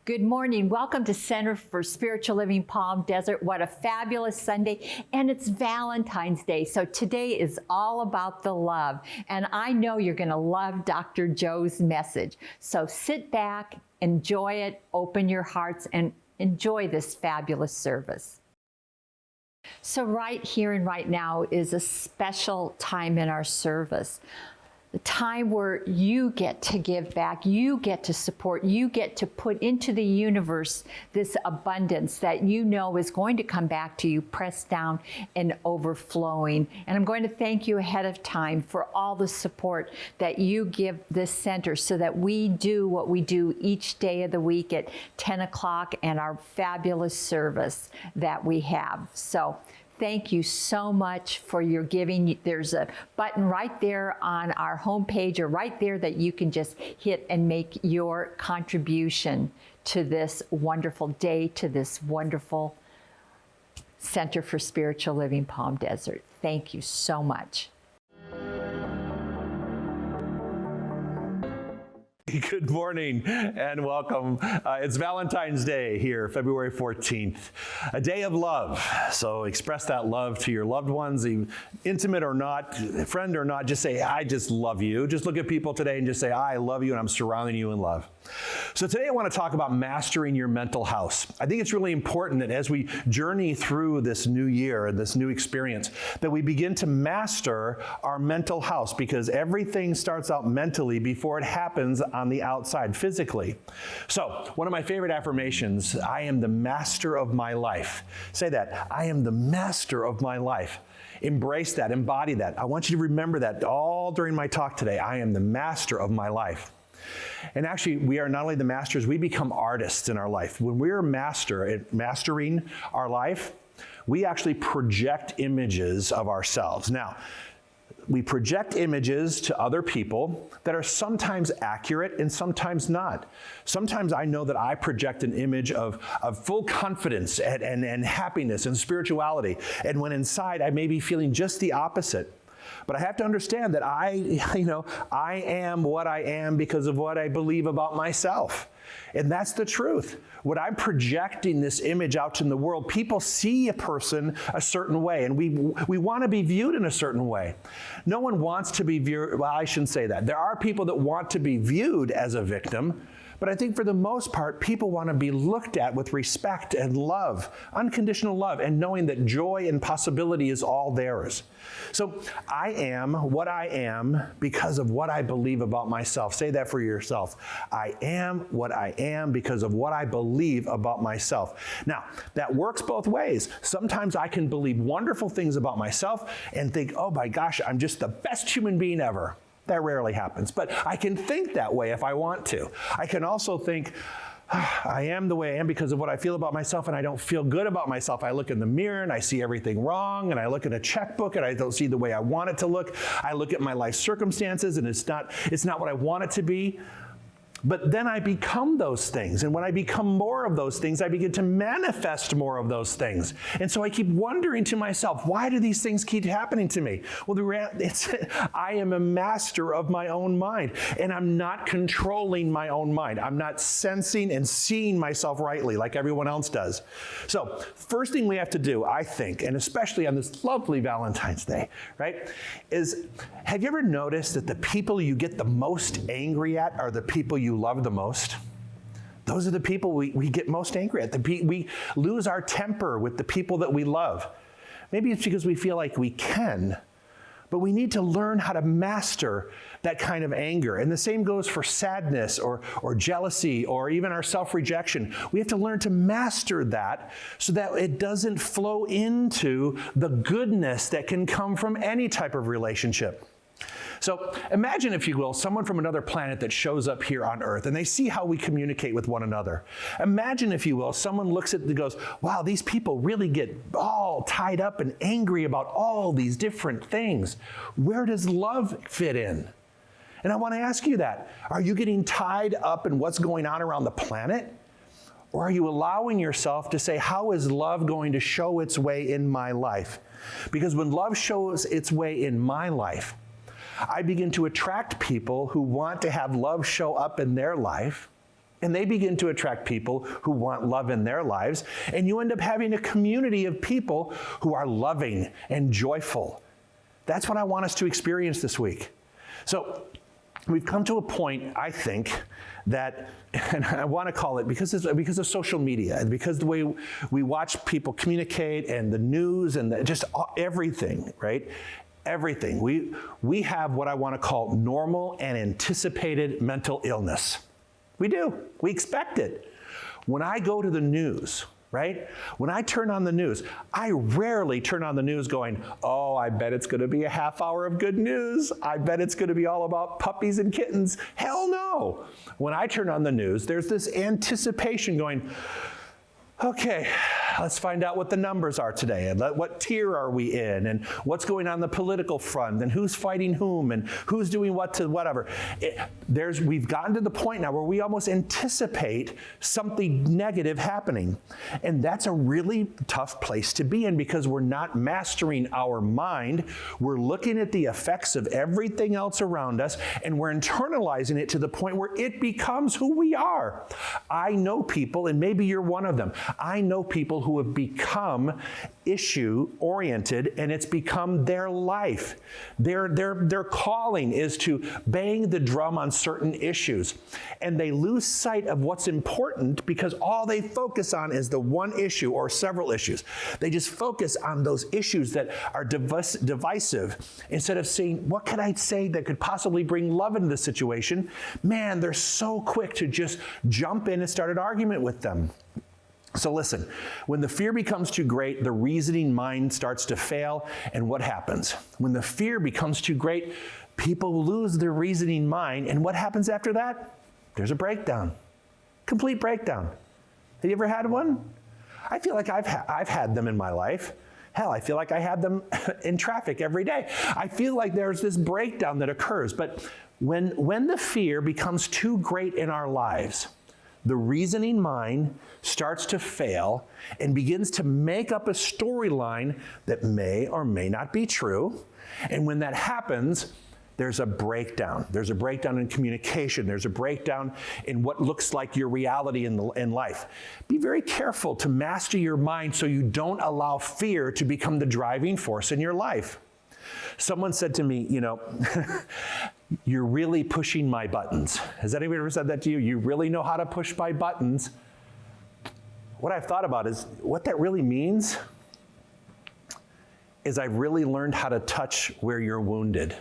Good morning. Welcome to Center for Spiritual Living Palm Desert. What a fabulous Sunday. And it's Valentine's Day. So today is all about the love. And I know you're going to love Dr. Joe's message. So sit back, enjoy it, open your hearts, and enjoy this fabulous service. So right here and right now is a special time in our service. The time where you get to give back, you get to support, you get to put into the universe this abundance that you know is going to come back to you, pressed down and overflowing. And I'm going to thank you ahead of time for all the support that you give this center so that we do what we do each day of the week at 10 o'clock and our fabulous service that we have. So thank you so much for your giving. There's a button right there on our homepage or right there that you can just hit and make your contribution to this wonderful day, to this wonderful Center for Spiritual Living Palm Desert. Thank you so much. Good morning and welcome. It's Valentine's Day here, February 14th, a day of love. So express that love to your loved ones, intimate or not, friend or not, just say, I just love you. Just look at people today and just say, I love you and I'm surrounding you in love. So today I want to talk about mastering your mental house. I think it's really important that as we journey through this new year and this new experience, that we begin to master our mental house, because everything starts out mentally before it happens on the outside physically. So one of my favorite affirmations, I am the master of my life. Say that, I am the master of my life. Embrace that, embody that. I want you to remember that all during my talk today. I am the master of my life. And actually, we are not only the masters, we become artists in our life. When we're mastering our life, we actually project images of ourselves. Now, we project images to other people that are sometimes accurate and sometimes not. Sometimes I know that I project an image of full confidence and happiness and spirituality. And when inside, I may be feeling just the opposite. But I have to understand that I am what I am because of what I believe about myself. And that's the truth. When I'm projecting this image out in the world, people see a person a certain way, and we want to be viewed in a certain way. No one wants to be viewed, well, I shouldn't say that. There are people that want to be viewed as a victim, but I think for the most part, people want to be looked at with respect and love, unconditional love, and knowing that joy and possibility is all theirs. So I am what I am because of what I believe about myself. Say that for yourself. I am what I am because of what I believe about myself. Now, that works both ways. Sometimes I can believe wonderful things about myself and think, oh my gosh, I'm just the best human being ever. That rarely happens, but I can think that way if I want to. I can also think, I am the way I am because of what I feel about myself, and I don't feel good about myself. I look in the mirror and I see everything wrong, and I look at a checkbook and I don't see the way I want it to look. I look at my life circumstances and it's not what I want it to be. But then I become those things. And when I become more of those things, I begin to manifest more of those things. And so I keep wondering to myself, why do these things keep happening to me? Well, I am a master of my own mind, and I'm not controlling my own mind. I'm not sensing and seeing myself rightly like everyone else does. So first thing we have to do, I think, and especially on this lovely Valentine's Day, right, is have you ever noticed that the people you get the most angry at are the people you love the most? Those are the people we get most angry at. We lose our temper with the people that we love. Maybe it's because we feel like we can, but we need to learn how to master that kind of anger. And the same goes for sadness or jealousy or even our self-rejection. We have to learn to master that so that it doesn't flow into the goodness that can come from any type of relationship. So imagine, if you will, someone from another planet that shows up here on Earth and they see how we communicate with one another. Imagine, if you will, someone looks at it and goes, wow, these people really get all tied up and angry about all these different things. Where does love fit in? And I want to ask you that. Are you getting tied up in what's going on around the planet? Or are you allowing yourself to say, how is love going to show its way in my life? Because when love shows its way in my life, I begin to attract people who want to have love show up in their life, And they begin to attract people who want love in their lives. And you end up having a community of people who are loving and joyful. That's what I want us to experience this week. So we've come to a point, I think, that, and I want to call it because of social media, and because the way we watch people communicate and the news and just everything, right? Everything. We have what I want to call normal and anticipated mental illness. We do. We expect it. When I go to the news, right? When I turn on the news, I rarely turn on the news going, oh, I bet it's going to be a half hour of good news. I bet it's going to be all about puppies and kittens. Hell no. When I turn on the news, there's this anticipation going, okay, let's find out what the numbers are today, and what tier are we in, and what's going on the political front, and who's fighting whom, and who's doing what to whatever. We've gotten to the point now where we almost anticipate something negative happening. And that's a really tough place to be in because we're not mastering our mind. We're looking at the effects of everything else around us, and we're internalizing it to the point where it becomes who we are. I know people, and maybe you're one of them. I know people who have become issue-oriented, and it's become their life. Their calling is to bang the drum on certain issues. And they lose sight of what's important because all they focus on is the one issue or several issues. They just focus on those issues that are divisive instead of seeing, what can I say that could possibly bring love into the situation? Man, they're so quick to just jump in and start an argument with them. So listen, when the fear becomes too great, the reasoning mind starts to fail, and what happens? When the fear becomes too great, people lose their reasoning mind, and what happens after that? There's a breakdown, complete breakdown. Have you ever had one? I feel like I've had them in my life. Hell, I feel like I have them in traffic every day. I feel like there's this breakdown that occurs, but when the fear becomes too great in our lives, the reasoning mind starts to fail and begins to make up a storyline that may or may not be true. And when that happens, there's a breakdown. There's a breakdown in communication. There's a breakdown in what looks like your reality in life. Be very careful to master your mind so you don't allow fear to become the driving force in your life. Someone said to me, you're really pushing my buttons. Has anybody ever said that to you? You really know how to push my buttons. What I've thought about is what that really means is I've really learned how to touch where you're wounded,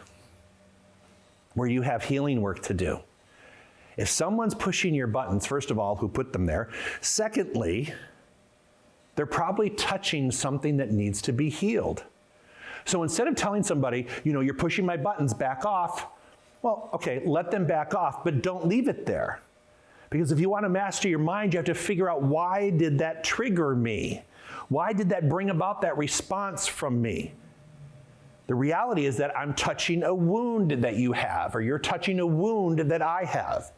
where you have healing work to do. If someone's pushing your buttons, first of all, who put them there? Secondly, they're probably touching something that needs to be healed. So instead of telling somebody, you're pushing my buttons, back off, well, okay, let them back off, but don't leave it there. Because if you want to master your mind, you have to figure out, why did that trigger me? Why did that bring about that response from me? The reality is that I'm touching a wound that you have, or you're touching a wound that I have.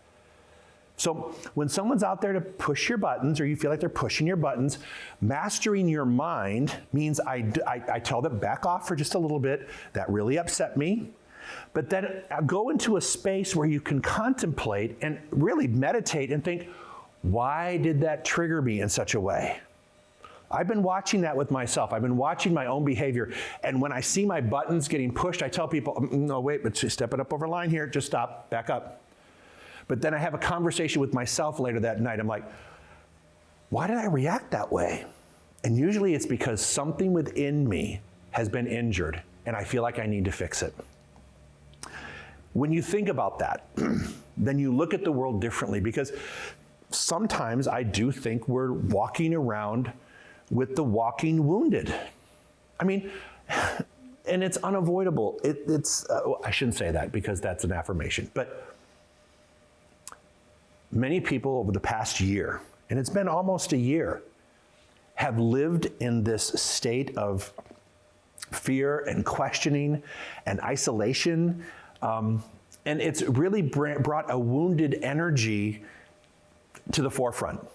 So when someone's out there to push your buttons, or you feel like they're pushing your buttons, mastering your mind means I tell them, back off for just a little bit. That really upset me. But then go into a space where you can contemplate and really meditate and think, why did that trigger me in such a way? I've been watching that with myself. I've been watching my own behavior. And when I see my buttons getting pushed, I tell people, no, wait, but step it up over line here. Just stop, back up. But then I have a conversation with myself later that night. I'm like, why did I react that way? And usually it's because something within me has been injured, and I feel like I need to fix it. When you think about that, then you look at the world differently, because sometimes I do think we're walking around with the walking wounded. I mean, and it's unavoidable. I shouldn't say that because that's an affirmation, but many people over the past year, and it's been almost a year, have lived in this state of fear and questioning and isolation. And it's really brought a wounded energy to the forefront.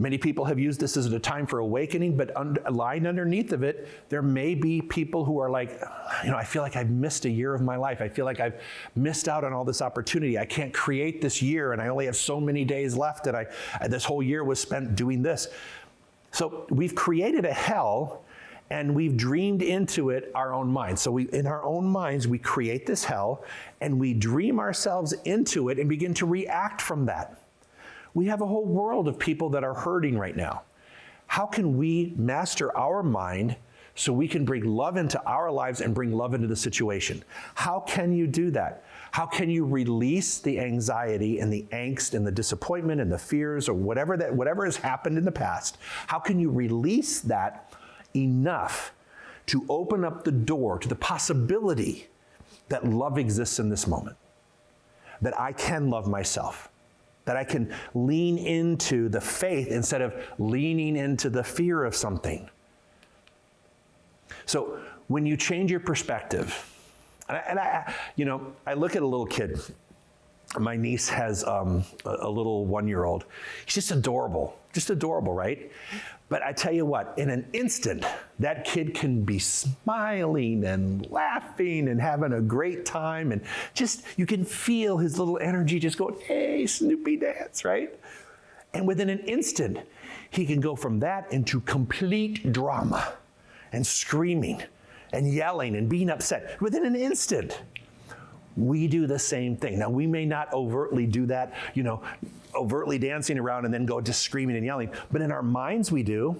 Many people have used this as a time for awakening, but lying underneath of it, there may be people who are like, I feel like I've missed a year of my life. I feel like I've missed out on all this opportunity. I can't create this year, and I only have so many days left, and this whole year was spent doing this. So we've created a hell, and we've dreamed into it our own minds. So in our own minds, we create this hell, and we dream ourselves into it and begin to react from that. We have a whole world of people that are hurting right now. How can we master our mind so we can bring love into our lives and bring love into the situation? How can you do that? How can you release the anxiety and the angst and the disappointment and the fears or whatever has happened in the past? How can you release that enough to open up the door to the possibility that love exists in this moment? That I can love myself. That I can lean into the faith instead of leaning into the fear of something. So when you change your perspective, I look at a little kid. My niece has a little 1-year-old. He's just adorable, right? But I tell you what, in an instant, that kid can be smiling and laughing and having a great time. And just, you can feel his little energy just going, hey, Snoopy dance, right? And within an instant, he can go from that into complete drama and screaming and yelling and being upset within an instant. We do the same thing. Now, we may not overtly do that, overtly dancing around and then go just screaming and yelling, but in our minds we do.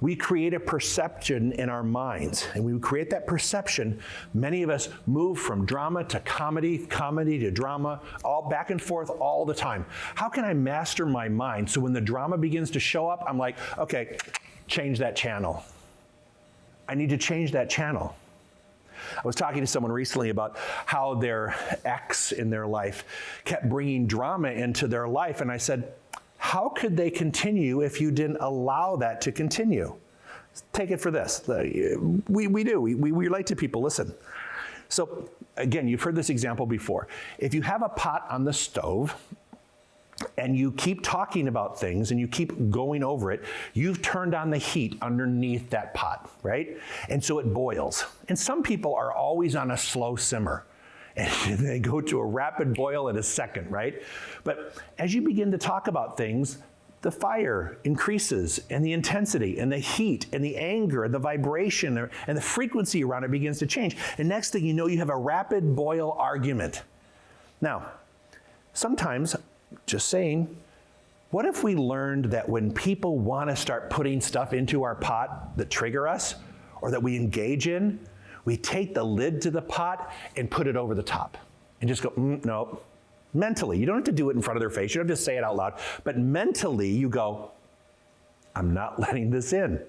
We create a perception in our minds, and when we create that perception, many of us move from drama to comedy to drama, all back and forth all the time. How can I master my mind so when the drama begins to show up, I'm like, okay, change that channel. I need to change that channel. I was talking to someone recently about how their ex in their life kept bringing drama into their life. And I said, how could they continue if you didn't allow that to continue? Take it for this. We relate to people. Listen. So again, you've heard this example before. If you have a pot on the stove, and you keep talking about things and you keep going over it, you've turned on the heat underneath that pot, right? And so it boils. And some people are always on a slow simmer. And they go to a rapid boil in a second, right? But as you begin to talk about things, the fire increases and the intensity and the heat and the anger and the vibration and the frequency around it begins to change. And next thing you know, you have a rapid boil argument. Now, sometimes, just saying, what if we learned that when people want to start putting stuff into our pot that trigger us or that we engage in, we take the lid to the pot and put it over the top and just go, no. Mentally, you don't have to do it in front of their face. You don't have to say it out loud. But mentally, you go, I'm not letting this in.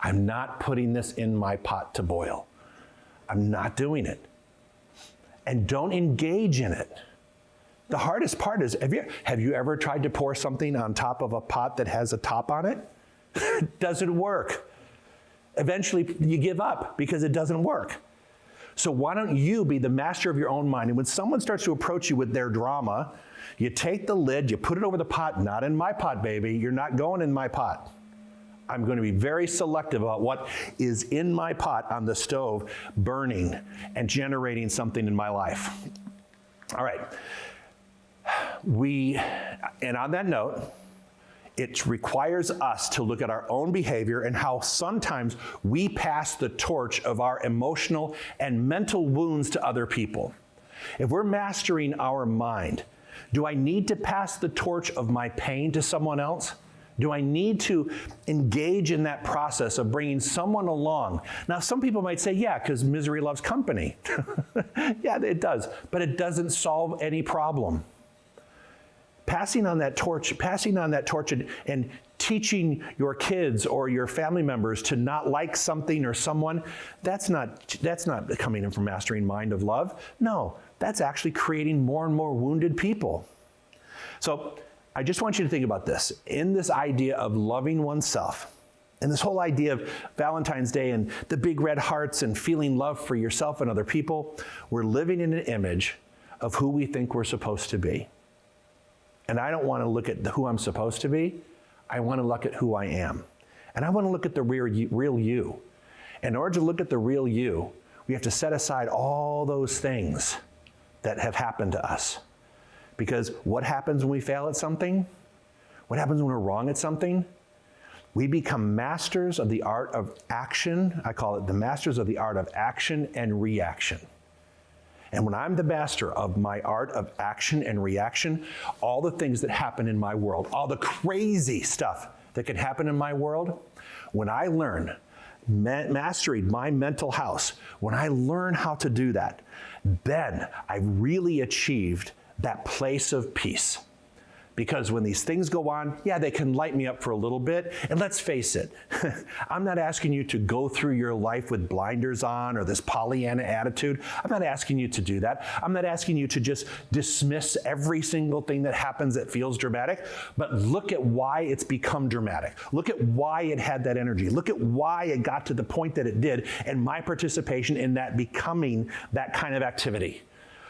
I'm not putting this in my pot to boil. I'm not doing it. And don't engage in it. The hardest part is, have you ever tried to pour something on top of a pot that has a top on it? It doesn't work. Eventually, you give up because it doesn't work. So why don't you be the master of your own mind? And when someone starts to approach you with their drama, you take the lid, you put it over the pot. Not in my pot, baby. You're not going in my pot. I'm going to be very selective about what is in my pot on the stove, burning and generating something in my life. All right. And on that note, it requires us to look at our own behavior and how sometimes we pass the torch of our emotional and mental wounds to other people. If we're mastering our mind, do I need to pass the torch of my pain to someone else? Do I need to engage in that process of bringing someone along? Now, some people might say, yeah, because misery loves company. Yeah, it does, but it doesn't solve any problem. Passing on that torch and teaching your kids or your family members to not like something or someone, that's not coming in from mastering mind of love. No, that's actually creating more and more wounded people. So I just want you to think about this. In this idea of loving oneself, and this whole idea of Valentine's Day and the big red hearts and feeling love for yourself and other people, we're living in an image of who we think we're supposed to be. And I don't want to look at who I'm supposed to be. I want to look at who I am. And I want to look at the real you. In order to look at the real you, we have to set aside all those things that have happened to us. Because what happens when we fail at something? What happens when we're wrong at something? We become masters of the art of action. I call it the masters of the art of action and reaction. And when I'm the master of my art of action and reaction, all the things that happen in my world, all the crazy stuff that can happen in my world, when I learn, mastered my mental house, when I learn how to do that, then I've really achieved that place of peace. Because when these things go on, yeah, they can light me up for a little bit. And let's face it, I'm not asking you to go through your life with blinders on or this Pollyanna attitude. I'm not asking you to do that. I'm not asking you to just dismiss every single thing that happens that feels dramatic. But look at why it's become dramatic. Look at why it had that energy. Look at why it got to the point that it did and my participation in that becoming that kind of activity.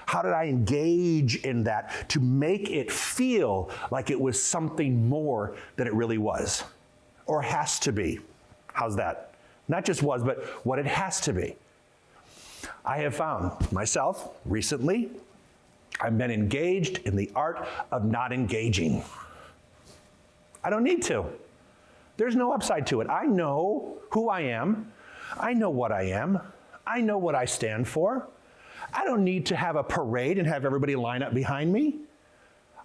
How did I engage in that to make it feel like it was something more than it really was? Or has to be. How's that? Not just was, but what it has to be. I have found myself recently, I've been engaged in the art of not engaging. I don't need to. There's no upside to it. I know who I am. I know what I am. I know what I stand for. I don't need to have a parade and have everybody line up behind me.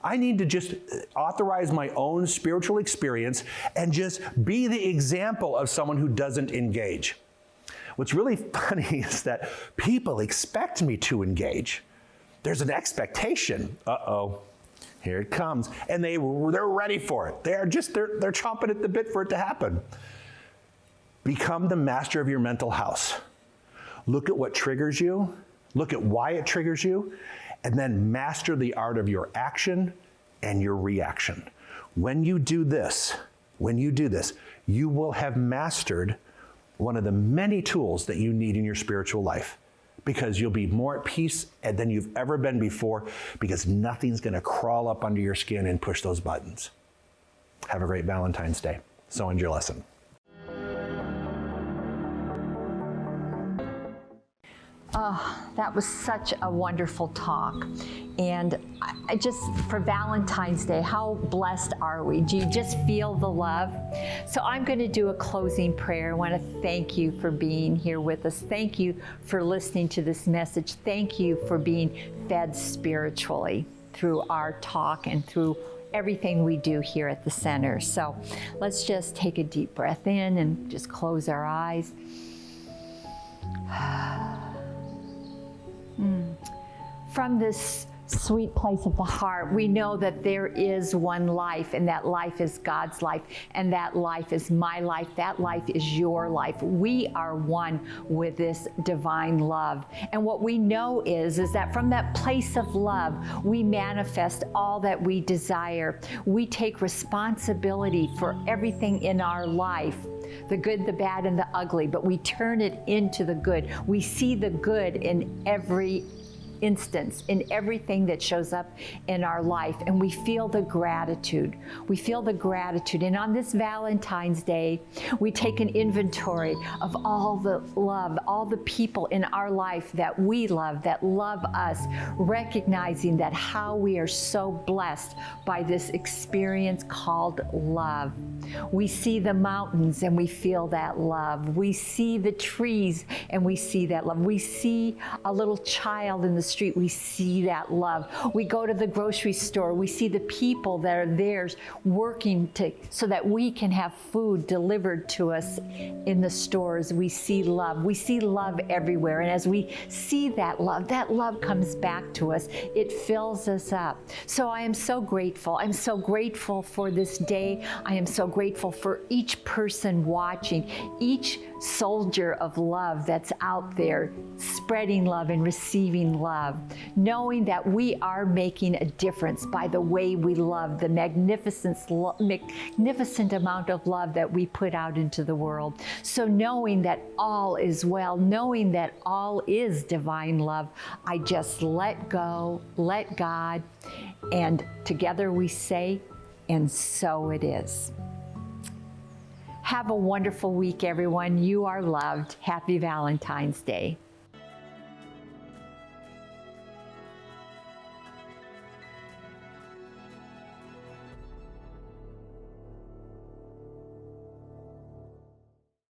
I need to just authorize my own spiritual experience and just be the example of someone who doesn't engage. What's really funny is that people expect me to engage. There's an expectation. Uh-oh, here it comes. And they're ready for it. They're chomping at the bit for it to happen. Become the master of your mental house. Look at what triggers you. Look at why it triggers you, and then master the art of your action and your reaction. When you do this, you will have mastered one of the many tools that you need in your spiritual life, because you'll be more at peace than you've ever been before, because nothing's going to crawl up under your skin and push those buttons. Have a great Valentine's Day. So end your lesson. Oh, that was such a wonderful talk. And I just, for Valentine's Day, how blessed are we? Do you just feel the love? So I'm going to do a closing prayer. I want to thank you for being here with us. Thank you for listening to this message. Thank you for being fed spiritually through our talk and through everything we do here at the center. So let's just take a deep breath in and just close our eyes. From this sweet place of the heart, we know that there is one life, and that life is God's life, and that life is my life, that life is your life. We are one with this divine love. And what we know is that from that place of love, we manifest all that we desire. We take responsibility for everything in our life, the good, the bad, and the ugly, but we turn it into the good. We see the good in every instance, in everything that shows up in our life, and we feel the gratitude. We feel the gratitude. And on this Valentine's Day, we take an inventory of all the love, all the people in our life that we love, that love us, recognizing that how we are so blessed by this experience called love. We see the mountains and we feel that love. We see the trees and we see that love. We see a little child in the street, we see that love. We go to the grocery store, we see the people that are there working so that we can have food delivered to us in the stores. We see love. We see love everywhere. And as we see that love comes back to us. It fills us up. So I am so grateful. I'm so grateful for this day. I am so grateful for each person watching, each soldier of love that's out there spreading love and receiving love, knowing that we are making a difference by the way we love, the magnificent amount of love that we put out into the world. So knowing that all is well, knowing that all is divine love, I just let go, let God, and together we say, and so it is. Have a wonderful week, everyone. You are loved. Happy Valentine's Day.